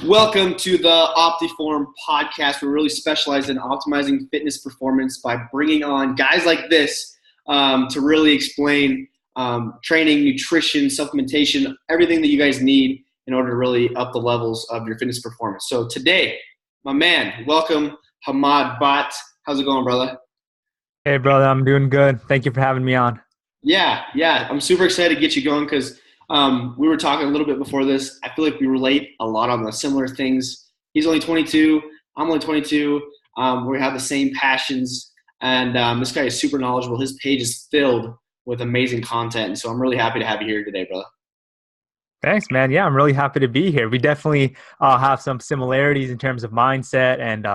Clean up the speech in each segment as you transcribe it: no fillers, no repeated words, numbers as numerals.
Welcome to the Opti-Form Podcast. We're really specialized in optimizing fitness performance by bringing on guys like this to really explain training, nutrition, supplementation, everything that you guys need in order to really up the levels of your fitness performance. So today, my man, welcome Hamaad Bhat. How's it going, brother? Hey, brother, I'm doing good. Thank you for having me on. Yeah. I'm super excited to get you going because we were talking a little bit before this. I feel like we relate a lot on the similar things. He's only 22. I'm only 22. We have the same passions, and this guy is super knowledgeable. His page is filled with amazing content, and so I'm really happy to have you here today, brother. Thanks, man. Yeah, I'm really happy to be here. We definitely have some similarities in terms of mindset and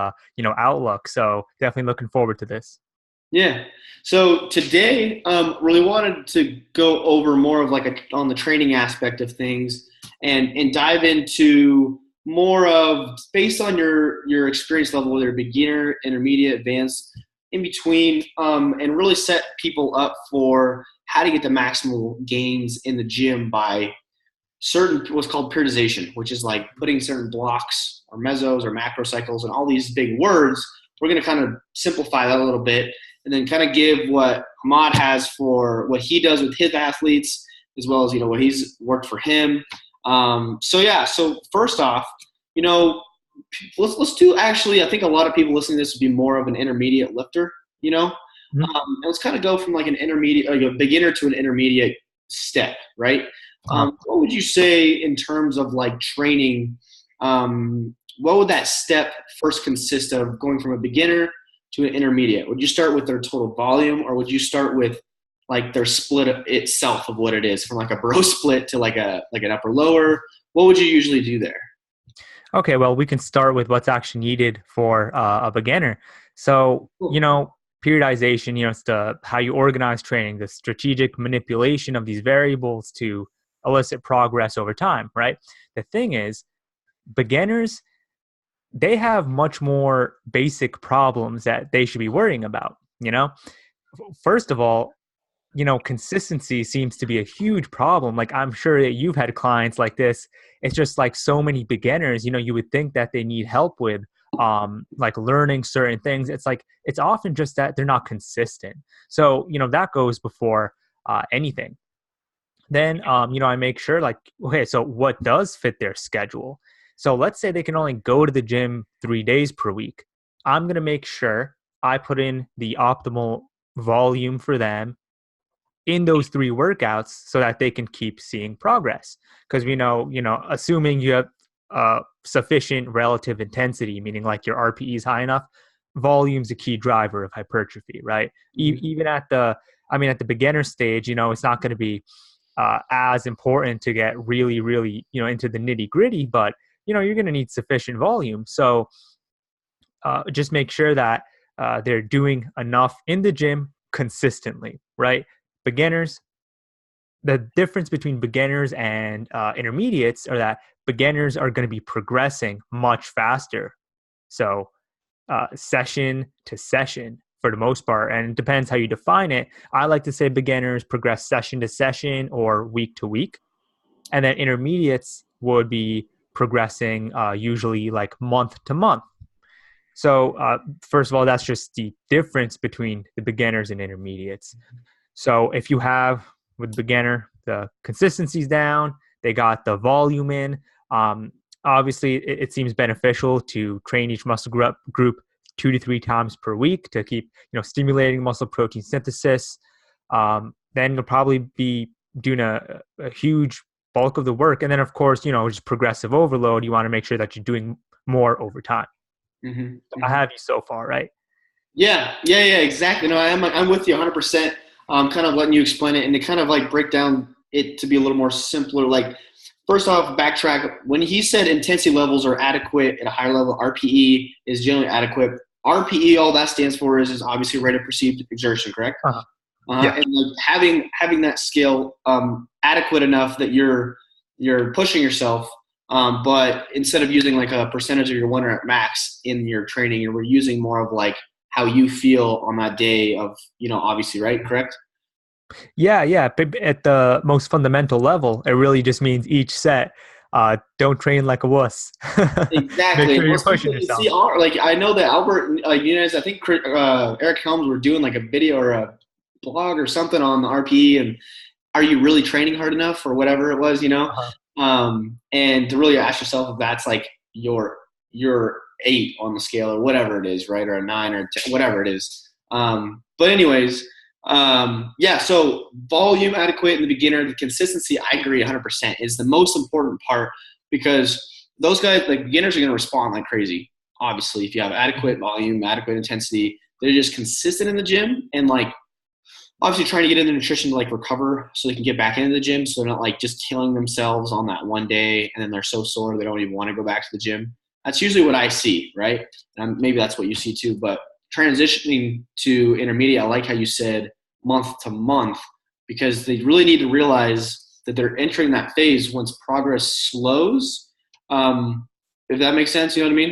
outlook. So definitely looking forward to this. Yeah. So today, really wanted to go over more of on the training aspect of things and dive into more of based on your experience level, whether beginner, intermediate, advanced, in between, and really set people up for how to get the maximal gains in the gym by certain what's called periodization, which is like putting certain blocks or mesos or macro cycles and all these big words. We're going to kind of simplify that a little bit and then kind of give what Hamaad has for what he does with his athletes, as well as, what he's worked for him. So first off, let's do actually, I think a lot of people listening to this would be more of an intermediate lifter, Mm-hmm. Let's kind of go from like an intermediate, like a beginner to an intermediate step, right? What would you say in terms of like training? What would that step first consist of going from a beginner to an intermediate? Would you start with their total volume, or would you start with like their split itself of what it is, from like a bro split to like an upper lower? What would you usually do there? Okay, well, we can start with what's actually needed for a beginner. So, periodization, it's how you organize training, the strategic manipulation of these variables to elicit progress over time, right? The thing is, beginners, they have much more basic problems that they should be worrying about. First of all, consistency seems to be a huge problem. Like, I'm sure that you've had clients like this. It's just like so many beginners, you would think that they need help with like learning certain things. It's like, it's often just that they're not consistent. So, that goes before anything. Then, I make sure like, okay, so what does fit their schedule? So let's say they can only go to the gym 3 days per week. I'm going to make sure I put in the optimal volume for them in those 3 workouts so that they can keep seeing progress. Because we know, assuming you have sufficient relative intensity, meaning like your RPE is high enough, volume's a key driver of hypertrophy, right? Even at the beginner stage, it's not going to be as important to get really, really, into the nitty gritty, but, you're going to need sufficient volume. So just make sure that they're doing enough in the gym consistently, right? Beginners, the difference between beginners and intermediates are that beginners are going to be progressing much faster. So session to session for the most part, and it depends how you define it. I like to say beginners progress session to session or week to week. And then intermediates would be progressing usually like month to month. So first of all, that's just the difference between the beginners and intermediates. So if you have with the beginner, the consistency's down, they got the volume in. Obviously, it seems beneficial to train each muscle group 2 to 3 times per week to keep stimulating muscle protein synthesis. Then you'll probably be doing a huge bulk of the work, and then of course just progressive overload. You want to make sure that you're doing more over time. I have you so far, right? Yeah, exactly. No, I'm with you 100%. Kind of letting you explain it and to kind of like break down it to be a little more simpler. Like, first off, backtrack. When he said intensity levels are adequate at a higher level, RPE is generally adequate. RPE, all that stands for is obviously rate of perceived exertion, correct? Yeah. And like having that scale adequate enough that you're pushing yourself, but instead of using like a percentage of your 1 rep max in your training, you're using more of like how you feel on that day of, obviously, right? Correct? Yeah. At the most fundamental level, it really just means each set don't train like a wuss. Make Exactly. sure you're Most pushing people you yourself. see are like, I know that Albert, like, you know, I think Eric Helms were doing like a video or a blog or something on the RPE, and are you really training hard enough or whatever it was, you know? Uh-huh. And to really ask yourself if that's like your 8 on the scale or whatever it is, right? Or a 9 or 10, whatever it is. But anyways, yeah, so volume adequate in the beginner, the consistency, I agree 100% is the most important part, because those guys, like beginners, are going to respond like crazy. Obviously, if you have adequate volume, adequate intensity, they're just consistent in the gym, and like obviously trying to get into nutrition to like recover so they can get back into the gym, so they're not like just killing themselves on that one day and then they're so sore they don't even want to go back to the gym. That's usually what I see, right? And maybe that's what you see too. But transitioning to intermediate, I like how you said month to month, because they really need to realize that they're entering that phase once progress slows. If that makes sense, you know what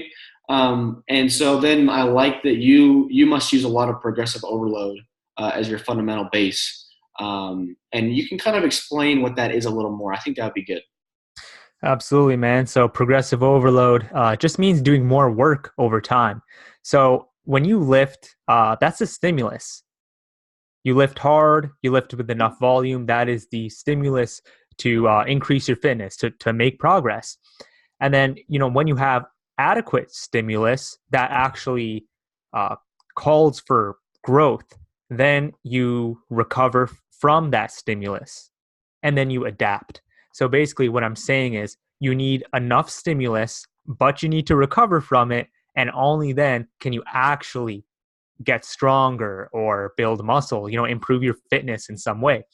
I mean? And so then I like that you must use a lot of progressive overload as your fundamental base. And you can kind of explain what that is a little more. I think that would be good. Absolutely, man. So progressive overload just means doing more work over time. So when you lift, that's a stimulus. You lift hard, you lift with enough volume. That is the stimulus to increase your fitness, to make progress. And then, when you have adequate stimulus that actually calls for growth, then you recover from that stimulus and then you adapt. So basically, what I'm saying is you need enough stimulus, but you need to recover from it. And only then can you actually get stronger or build muscle, improve your fitness in some way.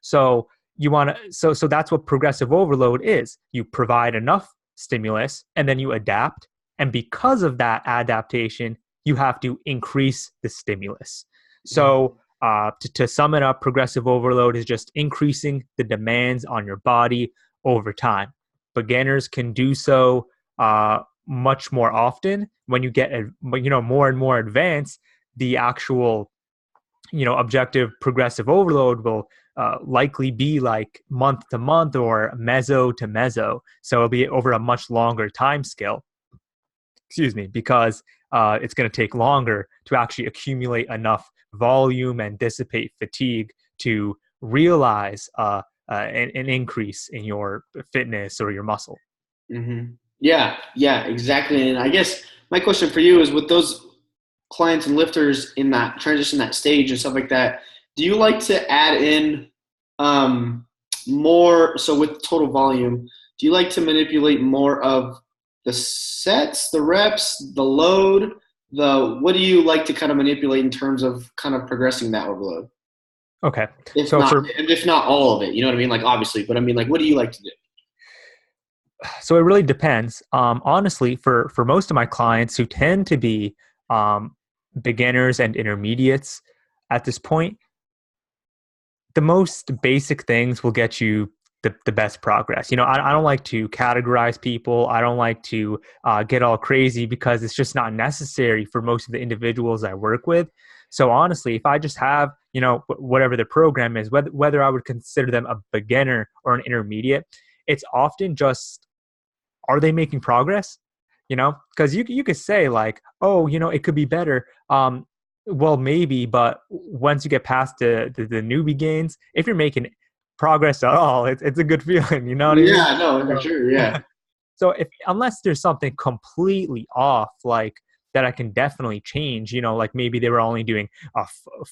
So you want to, so that's what progressive overload is. You provide enough stimulus and then you adapt. And because of that adaptation, you have to increase the stimulus. So to sum it up, progressive overload is just increasing the demands on your body over time. Beginners can do so much more often. When you get more and more advanced, the actual objective progressive overload will likely be like month to month or meso to meso. So it'll be over a much longer time scale. Excuse me, because it's going to take longer to actually accumulate enough volume and dissipate fatigue to realize an increase in your fitness or your muscle. Mm-hmm. Yeah, exactly. And I guess my question for you is, with those clients and lifters in that transition, that stage and stuff like that, do you like to add in more? So with total volume, do you like to manipulate more of the sets, the reps, the load? What do you like to kind of manipulate in terms of kind of progressing that overload? Okay. If not all of it, you know what I mean? Like obviously, but I mean, like, what do you like to do? So it really depends. Honestly, for most of my clients who tend to be beginners and intermediates at this point, the most basic things will get you the best progress. I don't like to categorize people. I don't like to get all crazy because it's just not necessary for most of the individuals I work with. So honestly, if I just have, whatever the program is, whether I would consider them a beginner or an intermediate, it's often just, are they making progress? Because you could say like, oh, it could be better. Well, maybe, but once you get past the newbie gains, if you're making progress at all, it's a good feeling. You know what I mean? Yeah, no, for sure. Yeah. So unless there's something completely off, like that I can definitely change, like maybe they were only doing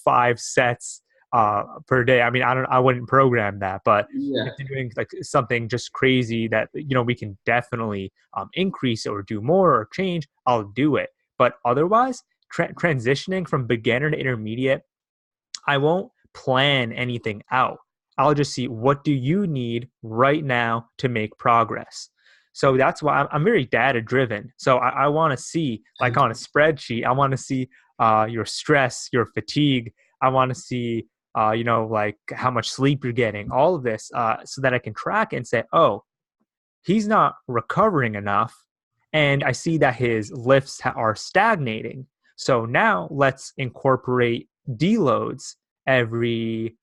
5 sets per day. I mean, I wouldn't program that, but if they're doing like something just crazy that, we can definitely increase or do more or change, I'll do it. But otherwise, transitioning from beginner to intermediate, I won't plan anything out. I'll just see, what do you need right now to make progress? So that's why I'm very data driven. So I want to see, like on a spreadsheet, I want to see your stress, your fatigue. I want to see, like how much sleep you're getting, all of this, so that I can track and say, oh, he's not recovering enough. And I see that his lifts are stagnating. So now let's incorporate deloads every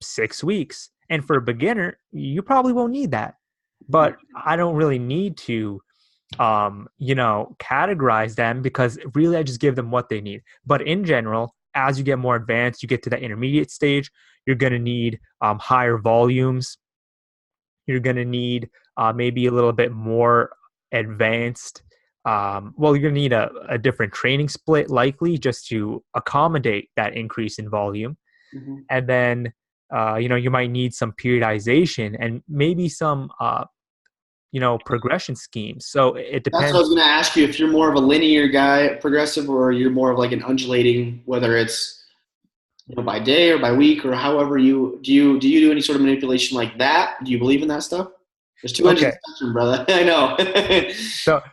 6 weeks. And for a beginner, you probably won't need that. but I don't really need to categorize them, because really I just give them what they need. But in general, as you get more advanced, you get to that intermediate stage, you're going to need higher volumes. You're going to need maybe a little bit more advanced. You're going to need a different training split, likely, just to accommodate that increase in volume. Mm-hmm. And then, you might need some periodization and maybe some progression schemes. So it That's what I depends. was going to ask you, if you're more of a linear guy, progressive, or you're more of like an undulating, whether it's by day or by week, or however you do any sort of manipulation like that? Do you believe in that stuff? There's two ends of Okay. the spectrum, brother. I know.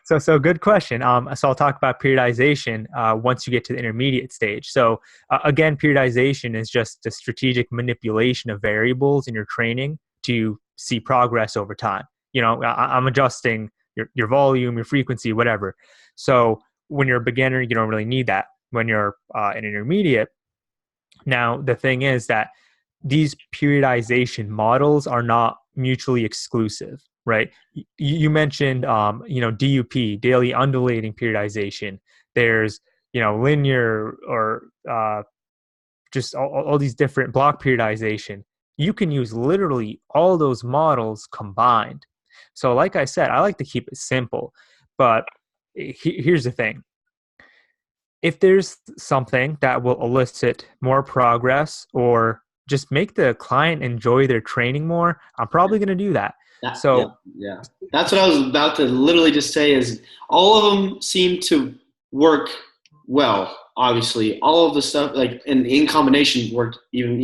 So good question. So I'll talk about periodization once you get to the intermediate stage. So again, periodization is just a strategic manipulation of variables in your training to see progress over time. I'm adjusting your volume, your frequency, whatever. So when you're a beginner, you don't really need that. When you're an intermediate, now the thing is that these periodization models are not mutually exclusive, right? You mentioned, DUP, daily undulating periodization. There's, linear, or just all these different block periodization. You can use literally all those models combined. So like I said, I like to keep it simple, but here's the thing. If there's something that will elicit more progress or just make the client enjoy their training more, I'm probably going to do that. Yeah. That's what I was about to literally just say, is all of them seem to work well. Obviously, all of the stuff like in combination worked even,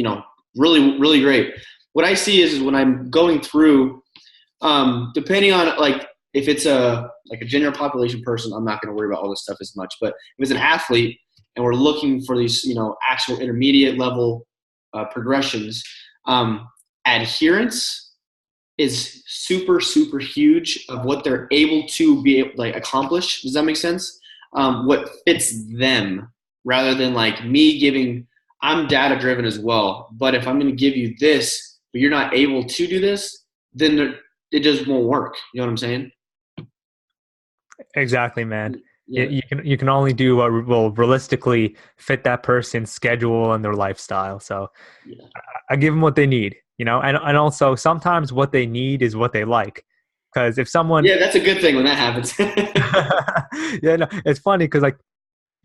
really, really great. What I see is when I'm going through, depending on like, if it's a general population person, I'm not going to worry about all this stuff as much. But if it's an athlete and we're looking for these, actual intermediate level progressions, adherence is super, super huge of what they're able to accomplish. Does that make sense? What fits them, rather than like me giving. I'm data driven as well, but if I'm going to give you this, but you're not able to do this, then it just won't work. You know what I'm saying? Exactly, man. Yeah. You can only do what will realistically fit that person's schedule and their lifestyle. So Yeah. I give them what they need, and also sometimes what they need is what they like. Because if someone, Yeah, that's a good thing when that happens. yeah, no, it's funny because like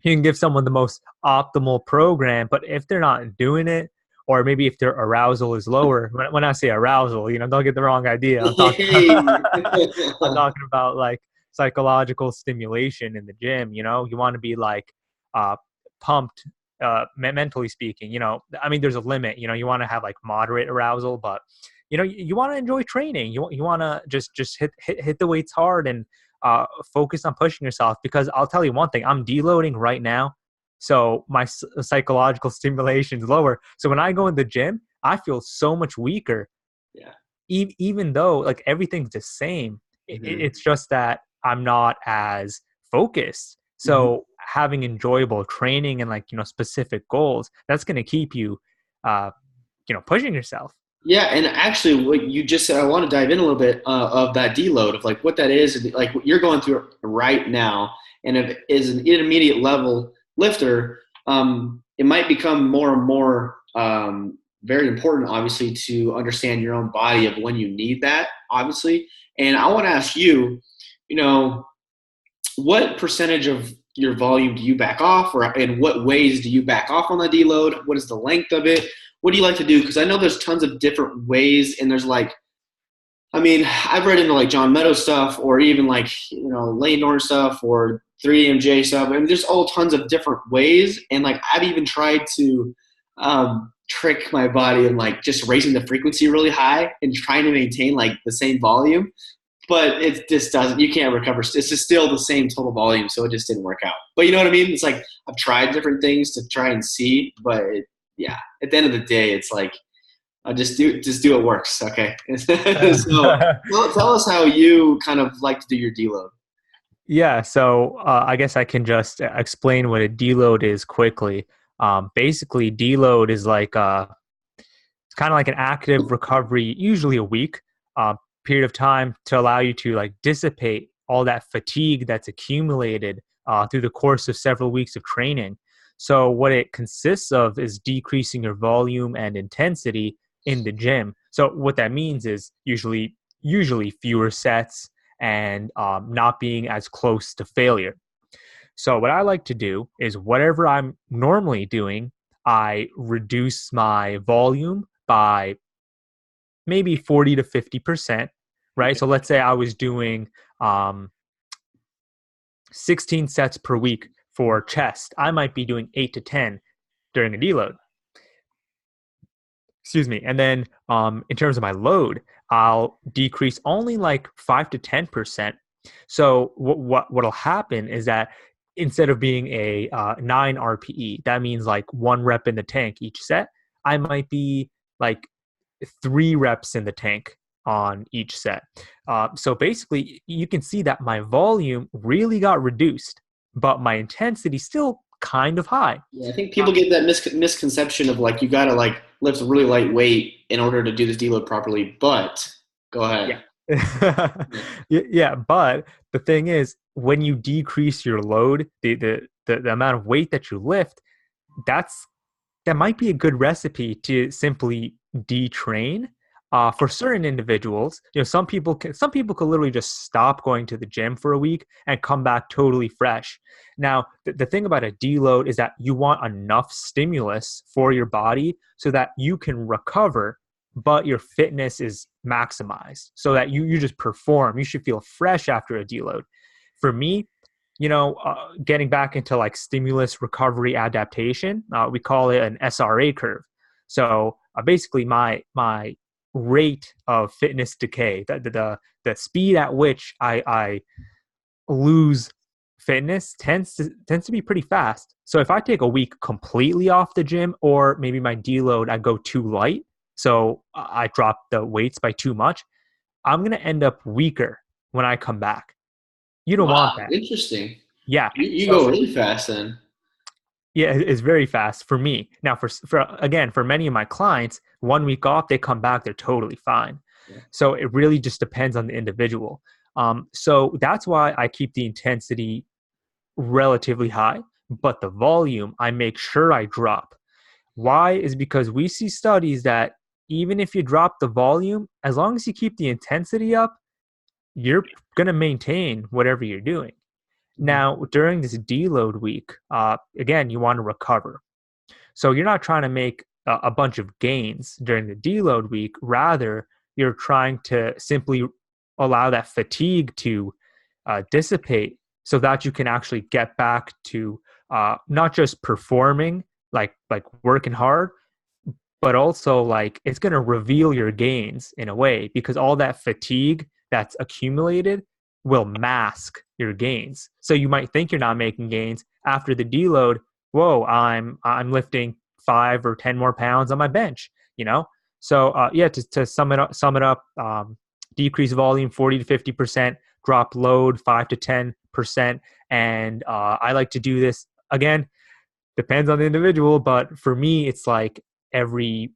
you can give someone the most optimal program, but if they're not doing it, or maybe if their arousal is lower, when I say arousal, don't get the wrong idea. I'm talking, I'm talking about like psychological stimulation in the gym. You want to be like pumped, mentally speaking. I mean, there's a limit. You want to have like moderate arousal, but you want to enjoy training. You want to just hit the weights hard and focus on pushing yourself. Because I'll tell you one thing, I'm deloading right now, so my psychological stimulation is lower. So when I go in the gym, I feel so much weaker. Yeah. Even though like everything's the same, Mm-hmm. it's just that I'm not as focused. So having enjoyable training and like specific goals, that's going to keep you pushing yourself. Yeah, and actually, what you just said, I want to dive in a little bit of that deload, of like what that is, and like what you're going through right now. And if it is an intermediate level lifter, it might become more and more very important, obviously, to understand your own body of when you need that, obviously. And I want to ask you, what percentage of your volume do you back off, or in what ways do you back off on the deload? What is the length of it? What do you like to do? Because I know there's tons of different ways, and there's like, I mean, I've read into like John Meadows stuff, or even like, Lane Norton stuff, or 3MJ stuff. I mean, there's all tons of different ways. And like, I've even tried to trick my body and like just raising the frequency really high and trying to maintain like the same volume. But it just doesn't, you can't recover. It's just still the same total volume. So it just didn't work out. But you know what I mean? It's like, I've tried different things to try and see, but yeah, at the end of the day, it's like, just do what works. Okay. So tell us how you kind of like to do your deload. Yeah, so I guess I can just explain what a deload is quickly. Basically, deload is like it's kind of like an active recovery, usually a week period of time to allow you to like dissipate all that fatigue that's accumulated through the course of several weeks of training. So what it consists of is decreasing your volume and intensity in the gym. So what that means is usually fewer sets and not being as close to failure. So what I like to do is whatever I'm normally doing, I reduce my volume by maybe 40 to 50%, right? So let's say I was doing 16 sets per week for chest. I might be doing 8 to 10 during a deload. Excuse me. And then in terms of my load, I'll decrease only like 5 to 10%. So what'll happen is that instead of being a 9 RPE, that means like 1 rep in the tank each set, I might be like 3 reps in the tank on each set. So basically, you can see that my volume really got reduced, but my intensity still kind of high. Yeah, I think people get that misconception of like you got to like lift a really light weight in order to do this deload properly. But go ahead. Yeah, but the thing is, when you decrease your load, the amount of weight that you lift, that might be a good recipe to simply detrain. For certain individuals, some people can literally just stop going to the gym for a week and come back totally fresh. Now, the thing about a deload is that you want enough stimulus for your body so that you can recover, but your fitness is maximized so that you just perform. You should feel fresh after a deload. For me, getting back into like stimulus recovery adaptation, we call it an SRA curve. So basically my rate of fitness decay, the speed at which I lose fitness tends to be pretty fast. So if I take a week completely off the gym, or maybe my deload, I go too light, so I drop the weights by too much, I'm going to end up weaker when I come back. You don't want that. Interesting. Yeah. You go really fast then. Yeah, it's very fast for me. Now, for many of my clients, 1 week off, they come back, they're totally fine. Yeah. So it really just depends on the individual. So that's why I keep the intensity relatively high, but the volume I make sure I drop. Why? Is because we see studies that even if you drop the volume, as long as you keep the intensity up, you're going to maintain whatever you're doing. Now, during this deload week, again, you want to recover. So you're not trying to make a bunch of gains during the deload week. Rather, you're trying to simply allow that fatigue to dissipate so that you can actually get back to not just performing, like working hard, but also like it's going to reveal your gains in a way, because all that fatigue that's accumulated will mask your gains. So you might think you're not making gains after the deload. Whoa, I'm lifting 5 or 10 more pounds on my bench, So to sum it up, decrease volume 40 to 50%, drop load 5 to 10%. And I like to do this, again, depends on the individual, but for me, it's like every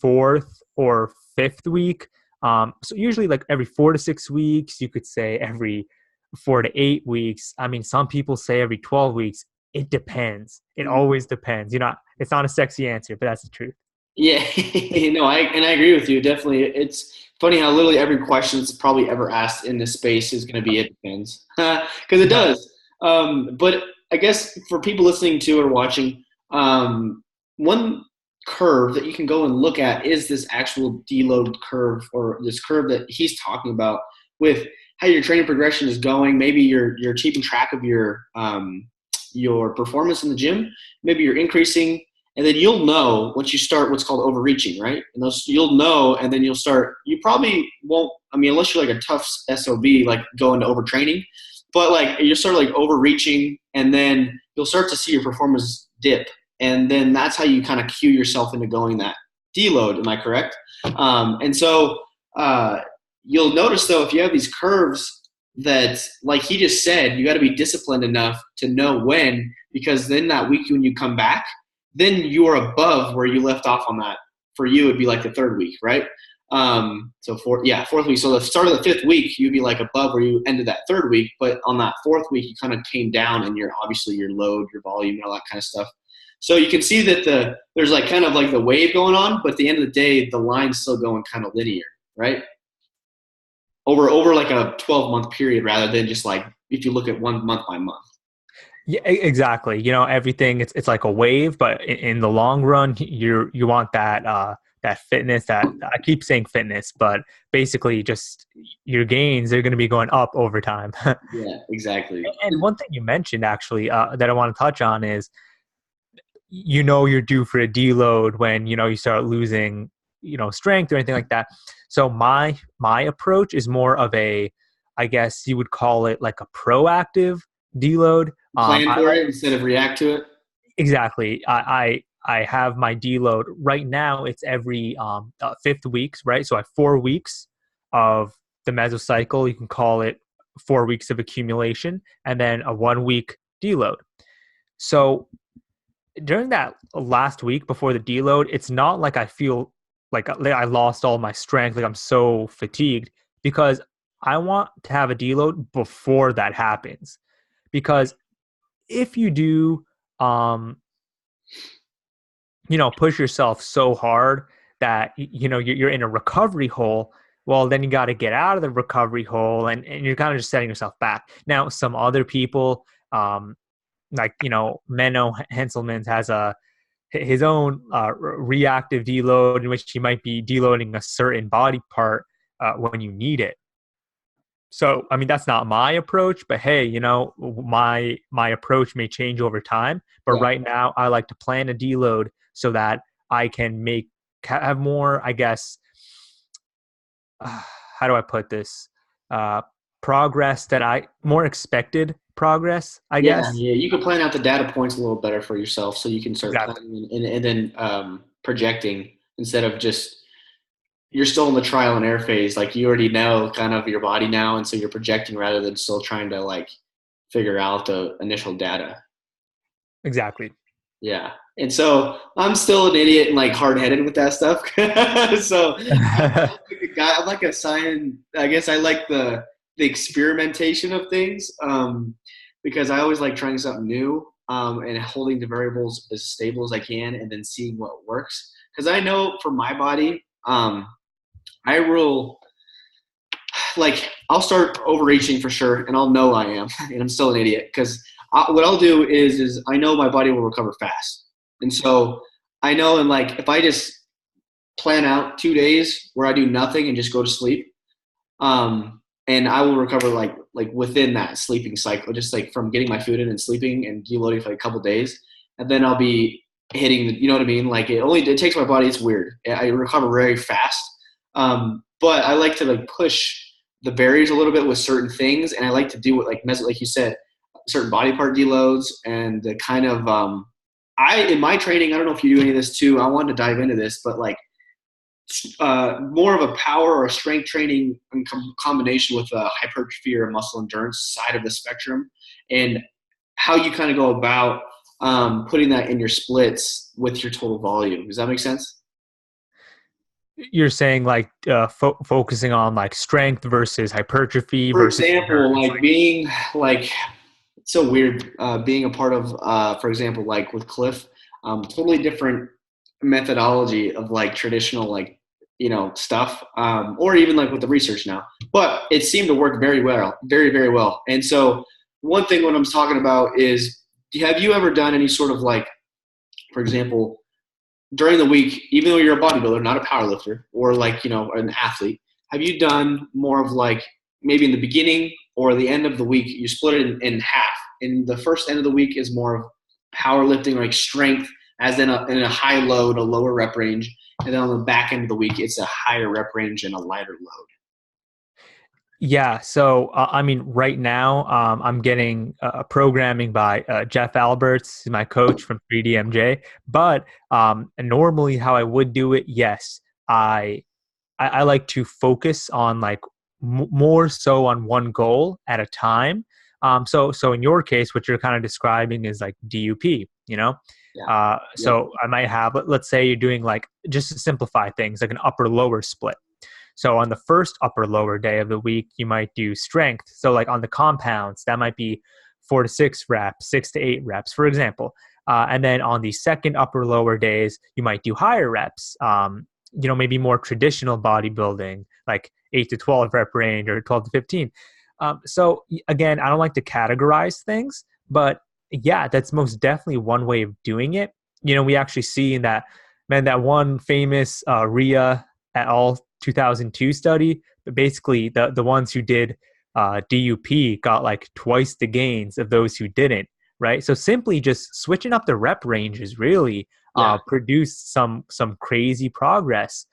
4th or 5th week. So usually like every 4 to 6 weeks, you could say every 4 to 8 weeks. I mean, some people say every 12 weeks. It depends. It always depends. It's not a sexy answer, but that's the truth. Yeah, no, I agree with you. Definitely. It's funny how literally every question that's probably ever asked in this space is going to be, it depends. Because it does. But I guess for people listening to or watching, one curve that you can go and look at is this actual deload curve, or this curve that he's talking about with how your training progression is going. Maybe you're keeping track of your performance in the gym. Maybe you're increasing, and then you'll know once you start what's called overreaching, right? And you'll know, and then you probably won't, unless you're like a tough SOB, like go into overtraining, but like you're sort of like overreaching, and then you'll start to see your performance dip. And then that's how you kind of cue yourself into going that deload. Am I correct? And so you'll notice, though, if you have these curves that, like he just said, you got to be disciplined enough to know when, because then that week when you come back, then you are above where you left off on that. For you, it'd be like the 3rd week, right? Fourth week. So the start of the fifth week, you'd be like above where you ended that third week. But on that fourth week, you kind of came down in obviously your load, your volume, and all that kind of stuff. So you can see that there's like kind of like the wave going on, but at the end of the day, the line's still going kind of linear, right? Over like a 12-month period rather than just like if you look at 1 month by month. Yeah, exactly. Everything it's like a wave, but in the long run, you want that fitness. That I keep saying fitness, but basically just your gains are going to be going up over time. Yeah, exactly. And one thing you mentioned actually that I want to touch on is, you're due for a deload when you start losing strength or anything like that. So my approach is more of a, I guess you would call it like a proactive deload. Plan for it instead of react to it. Exactly. I have my deload right now. It's every 5th weeks, right? So I have 4 weeks of the mesocycle. You can call it 4 weeks of accumulation, and then a 1 week deload. So during that last week before the deload, it's not like I feel like I lost all my strength, like I'm so fatigued, because I want to have a deload before that happens. Because if you do, push yourself so hard that, you're in a recovery hole, well, then you got to get out of the recovery hole, and you're kind of just setting yourself back. Now, some other people, Menno Henselmans has his own reactive deload in which he might be deloading a certain body part when you need it. So, I mean, that's not my approach, but hey, my approach may change over time. But right now, I like to plan a deload so that I can have more, I guess, how do I put this? Progress more expected progress, I guess. Yeah, you can plan out the data points a little better for yourself, so you can start planning and then projecting instead of just you're still in the trial and error phase. Like you already know kind of your body now, and so you're projecting rather than still trying to like figure out the initial data. Exactly. Yeah. And so I'm still an idiot and like hard-headed with that stuff. So I'm like a science. I guess I like the experimentation of things because I always like trying something new and holding the variables as stable as I can and then seeing what works. Because I know for my body, I will like I'll start overreaching for sure, and I'll know I am, and I'm still an idiot because what I'll do is I know my body will recover fast. And so I know, and like if I just plan out 2 days where I do nothing and just go to sleep, and I will recover like within that sleeping cycle, just like from getting my food in and sleeping and deloading for like a couple days, and then I'll be hitting you know what I mean? Like it takes my body. It's weird. I recover very fast, but I like to like push the barriers a little bit with certain things, and I like to do it like you said, certain body part deloads and the kind of in my training, I don't know if you do any of this too. I wanted to dive into this, but like more of a power or strength training in combination with a hypertrophy or muscle endurance side of the spectrum, and how you kind of go about putting that in your splits with your total volume. Does that make sense? You're saying like focusing on like strength versus hypertrophy. For versus example, like being like it's so weird being a part of, for example, like with Cliff, totally different methodology of like traditional like stuff, or even like with the research now. But it seemed to work very well, very very well. And so one thing what I'm talking about is, have you ever done any sort of like, for example, during the week, even though you're a bodybuilder, not a powerlifter, or like an athlete, have you done more of like maybe in the beginning or the end of the week, you split it in half? And the first end of the week is more of powerlifting, like strength, as in a high load, a lower rep range. And then on the back end of the week, it's a higher rep range and a lighter load. Yeah. So, I mean, right now, I'm getting programming by Jeff Alberts, my coach from 3DMJ. But normally how I would do it, yes, I like to focus on like more so on one goal at a time. So in your case, what you're kind of describing is like DUP, Yeah. So I might have, let's say you're doing like, just to simplify things, like an upper lower split. So on the first upper lower day of the week, you might do strength. So like on the compounds, that might be 4 to 6 reps, 6 to 8 reps, for example. And then on the second upper lower days, you might do higher reps, maybe more traditional bodybuilding, like 8 to 12 rep range or 12 to 15. So again, I don't like to categorize things, but yeah, that's most definitely one way of doing it. We actually see in that one famous RIA et al. 2002 study, but basically the ones who did DUP got like twice the gains of those who didn't, right? So simply just switching up the rep ranges really produced some crazy progress.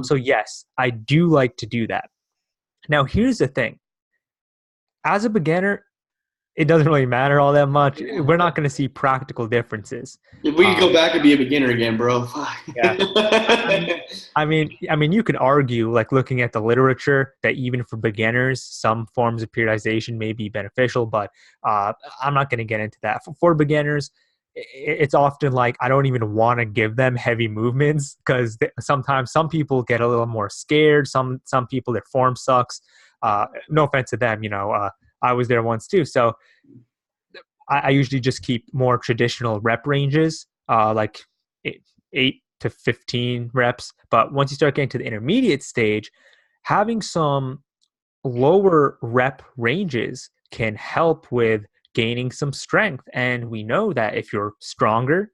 So yes, I do like to do that. Now here's the thing. As a beginner, it doesn't really matter all that much. We're not going to see practical differences. If we could go back and be a beginner again, bro. Yeah. I mean, you could argue, like looking at the literature, that even for beginners, some forms of periodization may be beneficial, but I'm not going to get into that. For beginners, it's often like I don't even want to give them heavy movements because sometimes some people get a little more scared. Some people, their form sucks. No offense to them, I was there once too. So I usually just keep more traditional rep ranges, like 8 to 15 reps. But once you start getting to the intermediate stage, having some lower rep ranges can help with gaining some strength. And we know that if you're stronger,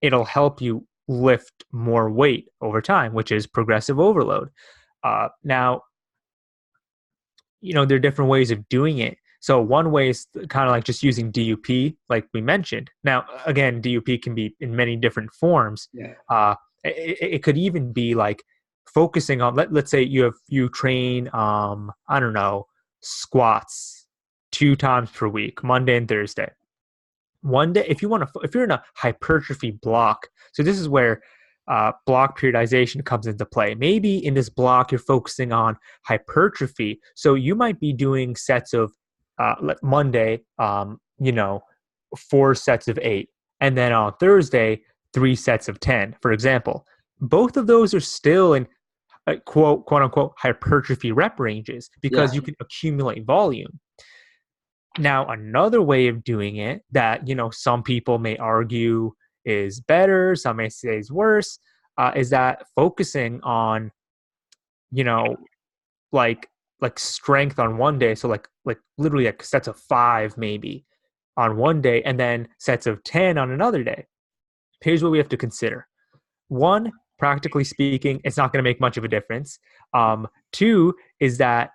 it'll help you lift more weight over time, which is progressive overload. Now, there are different ways of doing it. So one way is kind of like just using DUP, like we mentioned. Now, again, DUP can be in many different forms. Yeah. It could even be like focusing on, let's say you train, I don't know, squats 2 times per week, Monday and Thursday. One day, if you're in a hypertrophy block, so this is where block periodization comes into play. Maybe in this block, you're focusing on hypertrophy. So you might be doing sets of Monday, 4 sets of 8. And then on Thursday, 3 sets of 10, for example. Both of those are still in quote unquote hypertrophy rep ranges because you can accumulate volume. Now, another way of doing it that, some people may argue is better, some may say is worse, is that focusing on, like strength on one day. So like literally like sets of 5 maybe on one day and then sets of 10 on another day. Here's what we have to consider. 1, practically speaking, it's not going to make much of a difference. 2 is that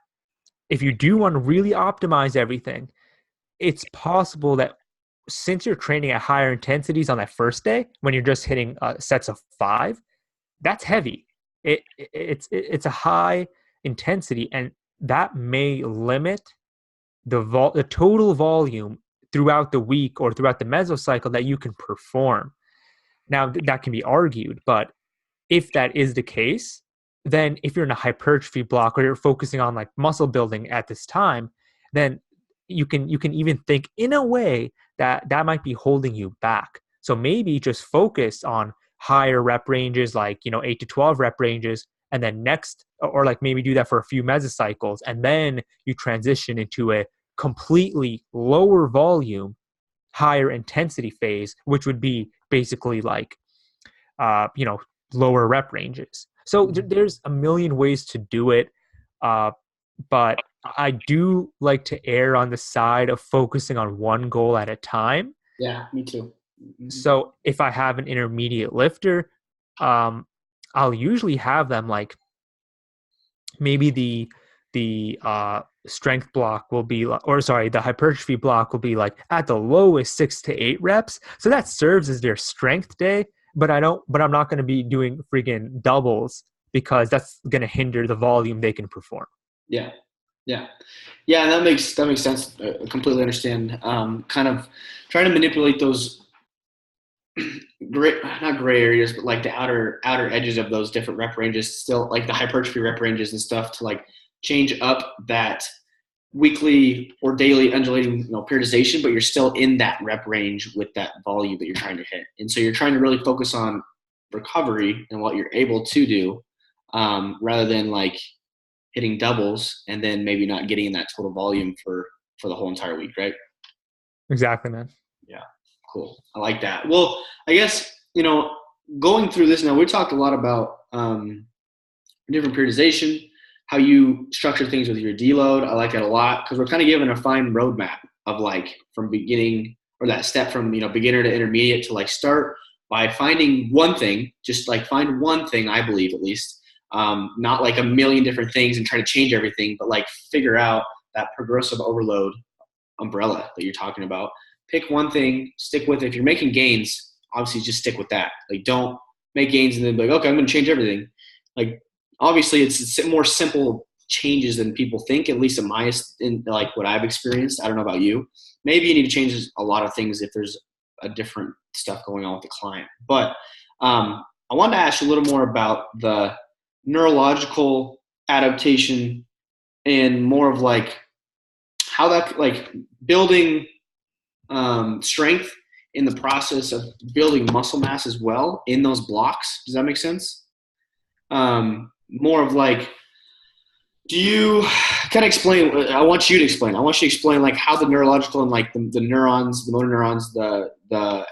if you do want to really optimize everything, it's possible that since you're training at higher intensities on that first day, when you're just hitting sets of 5, that's heavy. It's a high intensity, and that may limit the total volume throughout the week or throughout the mesocycle that you can perform. Now, that can be argued, but if that is the case, then if you're in a hypertrophy block or you're focusing on like muscle building at this time, then you can even think in a way that might be holding you back. So maybe just focus on higher rep ranges, like 8 to 12 rep ranges, and then next, or like maybe do that for a few mesocycles, and then you transition into a completely lower volume, higher intensity phase, which would be basically like lower rep ranges. So there's a million ways to do it, but I do like to err on the side of focusing on one goal at a time. Yeah, me too. So if I have an intermediate lifter, I'll usually have them like maybe the strength block will be, the hypertrophy block will be like at the lowest 6 to 8 reps. So that serves as their strength day, but I'm not going to be doing freaking doubles because that's going to hinder the volume they can perform. Yeah. And that makes sense. I completely understand. Kind of trying to manipulate those not gray areas, but like the outer edges of those different rep ranges, still like the hypertrophy rep ranges and stuff, to like change up that weekly or daily undulating periodization, but you're still in that rep range with that volume that you're trying to hit. And so you're trying to really focus on recovery and what you're able to do, rather than like hitting doubles and then maybe not getting in that total volume for the whole entire week, right? Exactly, man. Yeah, cool. I like that. Well, I guess, going through this now, we talked a lot about different periodization, how you structure things with your Dee Load. I like that a lot because we're kind of given a fine roadmap of like from beginning, or that step from, beginner to intermediate to like start by finding one thing, just like find one thing, I believe at least, not like a million different things and try to change everything, but like figure out that progressive overload umbrella that you're talking about. Pick one thing, stick with it. If you're making gains, obviously just stick with that. Like don't make gains and then be like, okay, I'm going to change everything. Like obviously it's more simple changes than people think, at least in like what I've experienced. I don't know about you. Maybe you need to change a lot of things if there's a different stuff going on with the client. But I wanted to ask you a little more about the neurological adaptation and more of like how that like building strength in the process of building muscle mass as well in those blocks. Does that make sense? More of like, do you kind of explain? I want you to explain like how the neurological and like the neurons, the motor neurons, the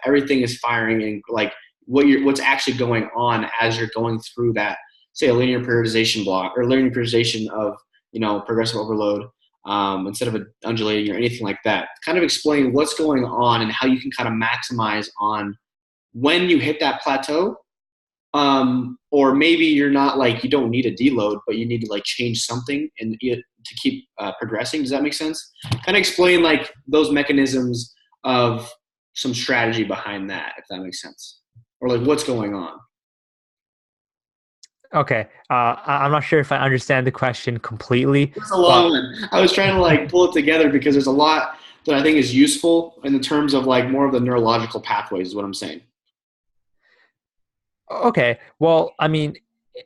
everything is firing and like what's actually going on as you're going through that, say a linear periodization block or linear periodization of progressive overload. Instead of undulating or anything like that, kind of explain what's going on and how you can kind of maximize on when you hit that plateau. Or maybe you're not like, you don't need a Dee Load, but you need to like change something and to keep progressing. Does that make sense? Kind of explain like those mechanisms of some strategy behind that, if that makes sense, or like what's going on. Okay. I'm not sure if I understand the question completely. It's a long one. I was trying to like pull it together because there's a lot that I think is useful in the terms of like more of the neurological pathways is what I'm saying. Okay. Well, I mean,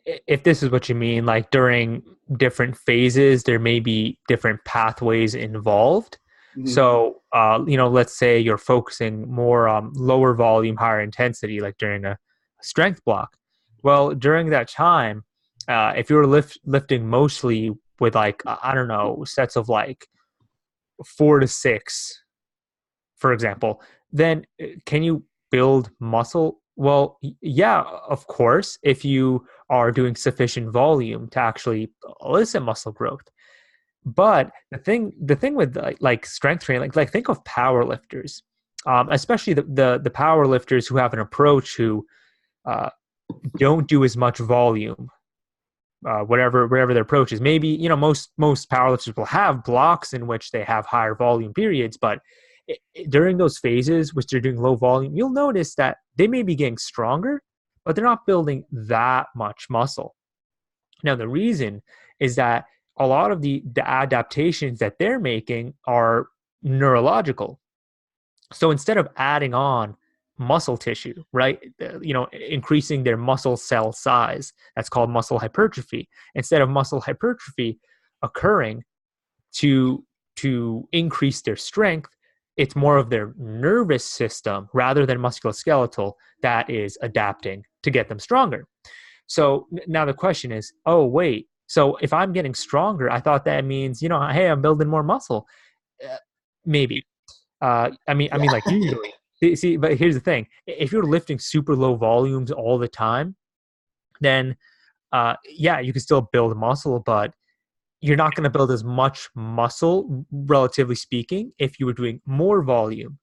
if this is what you mean, like during different phases, there may be different pathways involved. Mm-hmm. So, let's say you're focusing more on lower volume, higher intensity, like during a strength block. Well, during that time, if you're lifting mostly with like, I don't know, sets of like 4 to 6, for example, then can you build muscle? Well, yeah, of course, if you are doing sufficient volume to actually elicit muscle growth. But the thing with like strength training, like think of power lifters, especially the power lifters who have an approach who don't do as much volume, whatever their approach is. Maybe most powerlifters will have blocks in which they have higher volume periods, but during those phases which they're doing low volume, you'll notice that they may be getting stronger, but they're not building that much muscle. Now the reason is that a lot of the adaptations that they're making are neurological. So instead of adding on muscle tissue, right, increasing their muscle cell size, that's called muscle hypertrophy. Instead of muscle hypertrophy occurring to increase their strength, it's more of their nervous system rather than musculoskeletal that is adapting to get them stronger. So now the question is, oh wait, so if I'm getting stronger, I thought that means, hey, I'm building more muscle. Maybe. I mean, like usually. See, but here's the thing: if you're lifting super low volumes all the time, then yeah, you can still build muscle, but you're not going to build as much muscle, relatively speaking, if you were doing more volume,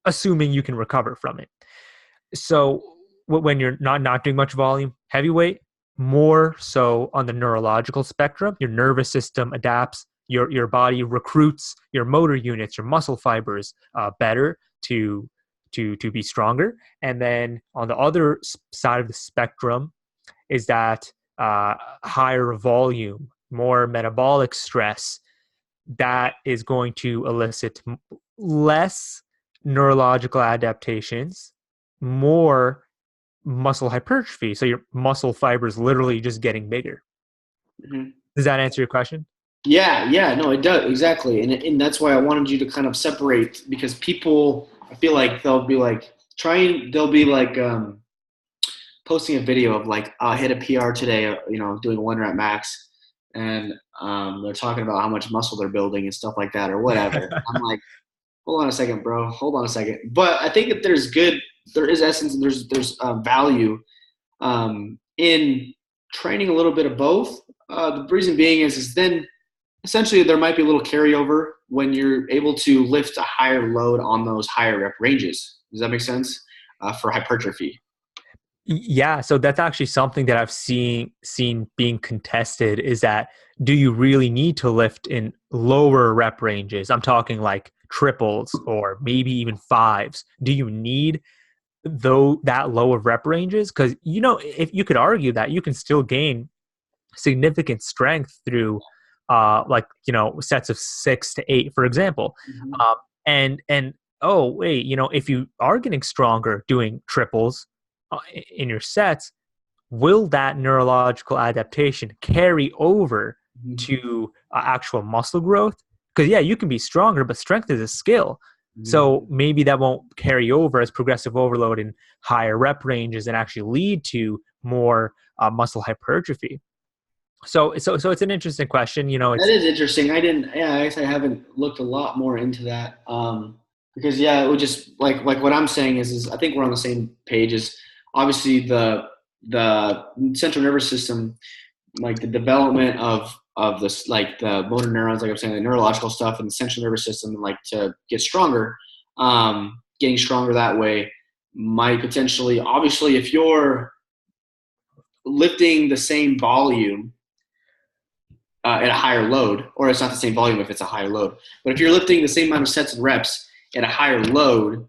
assuming you can recover from it. So when you're not doing much volume, heavyweight, more so on the neurological spectrum, your nervous system adapts, your body recruits your motor units, your muscle fibers better to be stronger. And then on the other side of the spectrum is that higher volume, more metabolic stress, that is going to elicit less neurological adaptations, more muscle hypertrophy. So your muscle fibers literally just getting bigger. Mm-hmm. Does that answer your question? Yeah, no, it does, exactly. And that's why I wanted you to kind of separate, because people, I feel like they'll be like posting a video of like, I hit a PR today, doing 1 rep max. and they're talking about how much muscle they're building and stuff like that or whatever. I'm like, hold on a second, bro. Hold on a second. But I think that there is essence and there's value in training a little bit of both. The reason being is then essentially there might be a little carryover when you're able to lift a higher load on those higher rep ranges. Does that make sense? For hypertrophy. Yeah, so that's actually something that I've seen being contested is that do you really need to lift in lower rep ranges? I'm talking like triples or maybe even fives. Do you need though that low of rep ranges? Because if you could argue that you can still gain significant strength through sets of 6 to 8, for example. Mm-hmm. And oh wait, if you are getting stronger doing triples in your sets, will that neurological adaptation carry over Mm-hmm. to actual muscle growth? Because yeah, you can be stronger, but strength is a skill. So maybe that won't carry over as progressive overload in higher rep ranges and actually lead to more muscle hypertrophy. So it's an interesting question. That is interesting. I guess I haven't looked a lot more into that. Because yeah, it would just like what I'm saying is I think we're on the same page. Is obviously the central nervous system, like the development of this, like the motor neurons, like I'm saying, the neurological stuff and the central nervous system, like to get stronger, getting stronger that way might potentially, obviously, if you're lifting the same volume at a higher load, or it's not the same volume if it's a higher load, but if you're lifting the same amount of sets and reps at a higher load,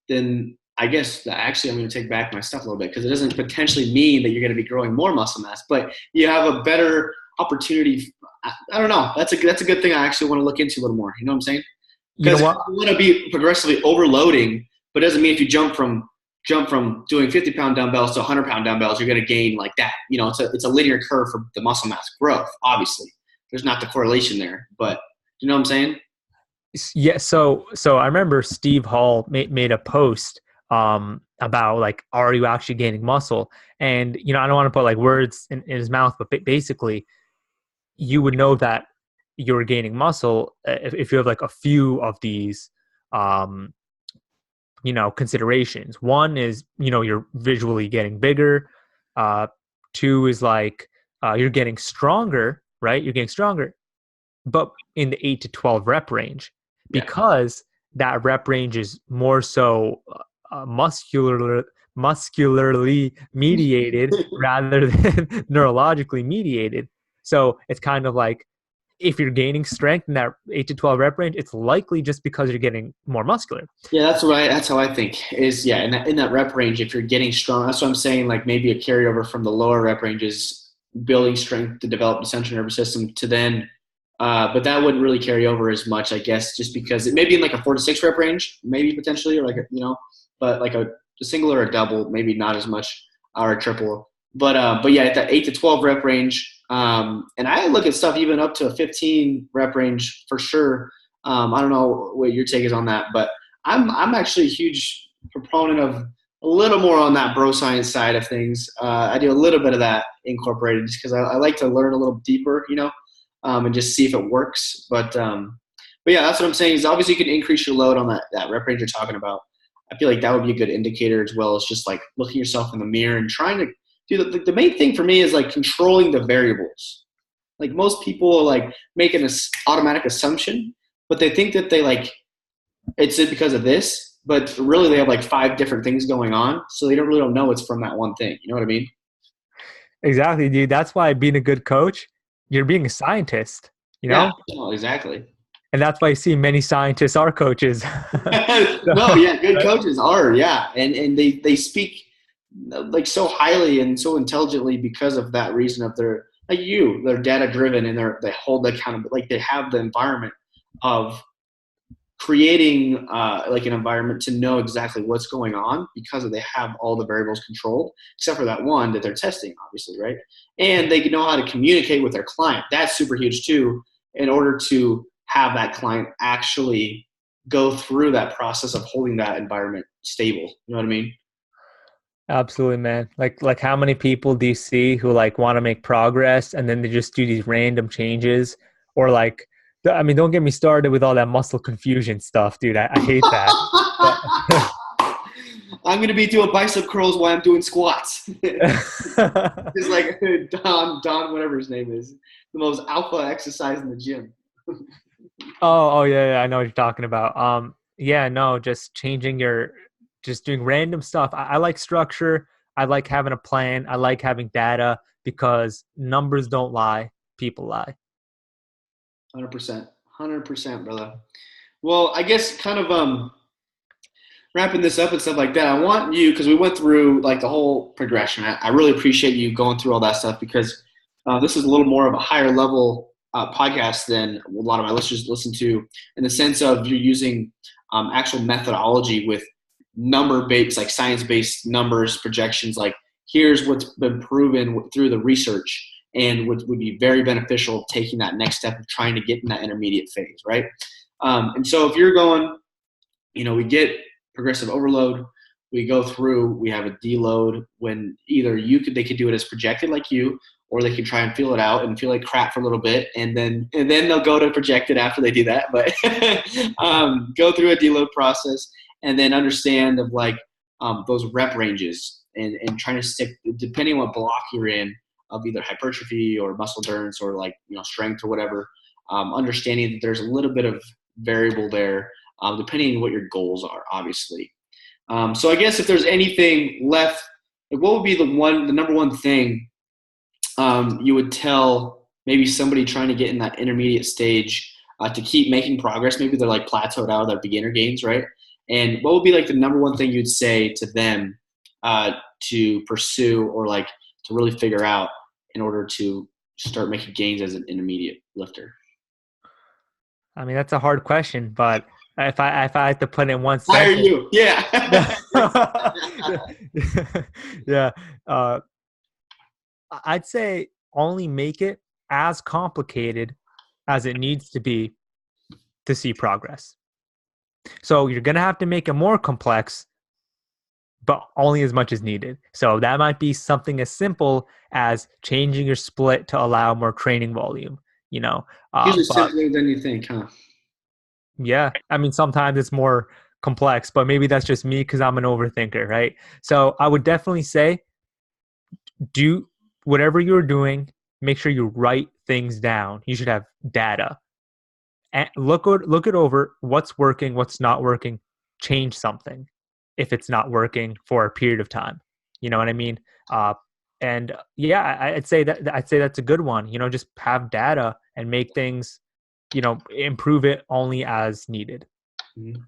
then I guess actually I'm going to take back my stuff a little bit because it doesn't potentially mean that you're going to be growing more muscle mass, but you have a better opportunity. I don't know. That's a good thing I actually want to look into a little more. You know what I'm saying? Because you want to be progressively overloading, but it doesn't mean if you jump from doing 50-pound dumbbells to 100-pound dumbbells, you're going to gain like that. It's a linear curve for the muscle mass growth. Obviously, there's not the correlation there, but you know what I'm saying? Yeah. So I remember Steve Hall made a post about like, are you actually gaining muscle? And I don't want to put like words in his mouth, but basically, you would know that you're gaining muscle if you have like a few of these considerations. One is, you're visually getting bigger. Two is like, you're getting stronger, right? You're getting stronger, but in the 8 to 12 rep range, because that rep range is more so muscularly mediated rather than neurologically mediated. So it's kind of like, if you're gaining strength in that 8 to 12 rep range, it's likely just because you're getting more muscular. Yeah, that's how I think is, in that rep range, if you're getting strong, that's what I'm saying, like maybe a carryover from the lower rep ranges, building strength to develop the central nervous system to then, but that wouldn't really carry over as much, I guess, just because it may be in like a 4 to 6 rep range, maybe potentially, or like, but like a single or a double, maybe not as much, or a triple. But yeah, at that 8 to 12 rep range, and I look at stuff even up to a 15 rep range for sure. I don't know what your take is on that, but I'm actually a huge proponent of a little more on that bro science side of things. I do a little bit of that incorporated just because I like to learn a little deeper, and just see if it works. But yeah, that's what I'm saying is obviously you can increase your load on that rep range you're talking about. I feel like that would be a good indicator as well as just like looking yourself in the mirror and trying to do the main thing for me is like controlling the variables. Like most people like make an automatic assumption, but they think that they like, it's because of this, but really they have like 5 different things going on. So they don't know it's from that one thing. You know what I mean? Exactly, dude. That's why being a good coach, you're being a scientist, Yeah, exactly. And that's why you see many scientists are coaches. No, yeah, good coaches are, yeah. And they speak like so highly and so intelligently because of that reason of they're data driven and they hold the accountable, like they have the environment of creating like an environment to know exactly what's going on because they have all the variables controlled except for that one that they're testing, obviously, right? And they know how to communicate with their client. That's super huge too, in order to have that client actually go through that process of holding that environment stable. You know what I mean? Absolutely, man. Like how many people do you see who like want to make progress and then they just do these random changes or like I mean, don't get me started with all that muscle confusion stuff, dude. I hate that. But I'm gonna be doing bicep curls while I'm doing squats. It's like Don, whatever his name is, the most alpha exercise in the gym. oh yeah, I know what you're talking about. Yeah, no, just just doing random stuff. I like structure. I like having a plan. I like having data because numbers don't lie, people lie. 100%, 100%, brother. Well, I guess kind of wrapping this up and stuff like that. I want you, because we went through like the whole progression. I really appreciate you going through all that stuff because this is a little more of a higher level podcast than a lot of my listeners listen to, in the sense of you're using actual methodology with number based, like science based numbers, projections. Like here's what's been proven through the research, and would be very beneficial taking that next step of trying to get in that intermediate phase, right? And so if you're going, we get progressive overload, we go through, we have a Dee Load when either they could do it as projected like you, or they can try and feel it out and feel like crap for a little bit, and then they'll go to projected after they do that. But go through a Dee Load process and then understand of like those rep ranges and trying to stick, depending on what block you're in, of either hypertrophy or muscle endurance or like strength or whatever. Understanding that there's a little bit of variable there, depending on what your goals are, obviously. So I guess if there's anything left, like what would be the number one thing you would tell maybe somebody trying to get in that intermediate stage to keep making progress? Maybe they're like plateaued out of their beginner gains, right? And what would be like the number one thing you'd say to them to pursue or like to really figure out in order to start making gains as an intermediate lifter? I mean, that's a hard question, but if I had to put in one Hire sentence, you, yeah. yeah, I'd say only make it as complicated as it needs to be to see progress. So you're gonna have to make it more complex, but only as much as needed. So that might be something as simple as changing your split to allow more training volume. Usually But simpler than you think, huh? yeah, I mean, sometimes it's more complex, but maybe that's just me because I'm an overthinker, right? So I would definitely say do whatever you're doing, make sure you write things down. You should have data. And look it over, what's working, what's not working, change something if it's not working for a period of time. You know what I mean? And yeah, I'd say that's a good one. Just have data and make things, improve it only as needed. Mm-hmm.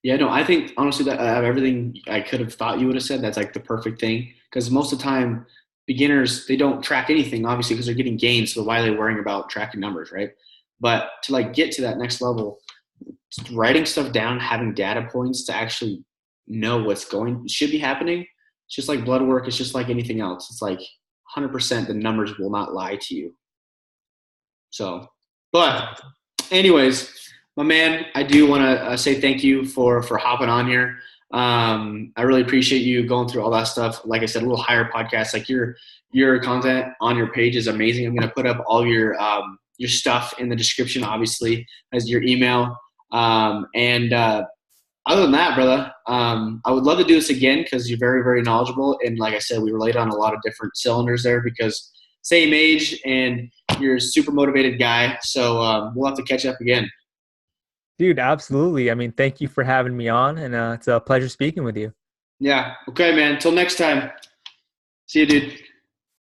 Yeah, no, I think honestly that out of everything I could have thought you would have said, that's like the perfect thing. Because most of the time, beginners, they don't track anything, obviously, because they're getting gains. So why are they worrying about tracking numbers, right? But to like get to that next level, writing stuff down, having data points to actually know what's should be happening. It's just like blood work. It's just like anything else. It's like 100% the numbers will not lie to you. So, but anyways, my man, I do want to say thank you for hopping on here. I really appreciate you going through all that stuff. Like I said, a little higher podcast. Like your content on your page is amazing. I'm going to put up all your stuff in the description, obviously, as your email. And other than that, brother, I would love to do this again because you're very, very knowledgeable. And like I said, we relate on a lot of different cylinders there because same age and you're a super motivated guy. So we'll have to catch up again. Dude, absolutely. I mean, thank you for having me on, and it's a pleasure speaking with you. Yeah. Okay, man. Until next time. See you, dude.